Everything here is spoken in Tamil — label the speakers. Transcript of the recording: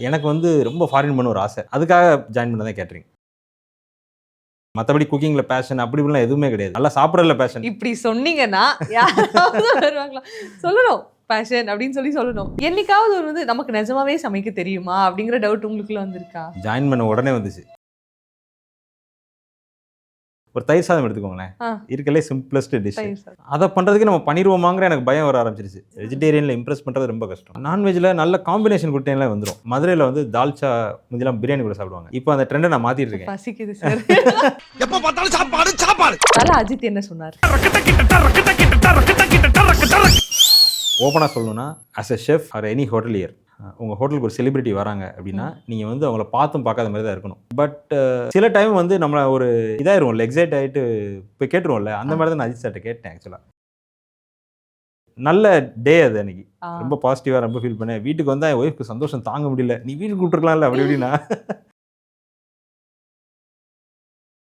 Speaker 1: எனக்கு வந்து ரொம்ப ஃபாரின் பண்ண ஒரு ஆசை. அதுக்காக ஜாயின் பண்ண தான் கேட்டரிங். மற்றபடி குக்கிங்கில் பேஷன் அப்படி இப்படிலாம் எதுவுமே கிடையாது. நல்லா சாப்பிட்றதுல பேஷன்.
Speaker 2: இப்படி சொன்னீங்கன்னா யாராவது வருவாங்களா? சொல்லணும் பேஷன் அப்படின்னு சொல்லணும். என்னைக்காவது ஒரு வந்து நமக்கு நிஜமாவே சமைக்க தெரியுமா அப்படிங்கிற டவுட் உங்களுக்குள்ள வந்திருக்கா?
Speaker 1: ஜாயின் பண்ண உடனே வந்துச்சு. ஒரு தயிர் சாதம் எடுத்துக்கோங்களேன், இருக்கலே சிம்பிளஸ்ட் டிஷ். அதை பண்ணுறதுக்கு நம்ம பண்ணிடுவோமாங்கிற எனக்கு பயம் வர ஆரம்பிச்சிருச்சு. வெஜிடேரியனில் இம்ப்ரெஸ் பண்ணுறது ரொம்ப கஷ்டம். நான்வெஜ்ஜில் நல்ல காம்பினேஷன் கொடுத்தேன்லாம் வந்துடும். மதுரையில் வந்து தால்ச்சா முந்திலாம் பிரியாணி கூட சாப்பிடுவாங்க. இப்போ அந்த ட்ரெண்டை நான் மாற்றிட்டு இருக்கேன்.
Speaker 2: பசிக்குது சார்.
Speaker 3: எப்போ பார்த்தாலும் சாப்பாடு சாப்பாடு.
Speaker 2: அஜித் என்ன சொன்னார்?
Speaker 1: ஓப்பனாக சொல்லணும்னா, as a chef or any hotelier, உங்கள் ஹோட்டலுக்கு ஒரு செலிபிரிட்டி வராங்க அப்படின்னா நீங்கள் வந்து அவங்கள பார்த்தும் பார்க்காத மாதிரி தான் இருக்கணும். பட் சில டைம் வந்து நம்மளை ஒரு இதாகிருவோம்ல, எக்ஸைட் ஆகிட்டு போய் கேட்டுருவோம்ல, அந்த மாதிரி தான் நான் அஜித் சார்ட்ட கேட்டேன். ஆக்சுவலாக நல்ல டே அது அன்னைக்கு. ரொம்ப பாசிட்டிவாக ரொம்ப ஃபீல் பண்ணேன். வீட்டுக்கு வந்தால் என் ஒய்ஃப்க்கு சந்தோஷம் தாங்க முடியல. நீ வீட்டுக்கு கூப்பிட்டுருக்கலாம்ல அப்படி இப்படின்னா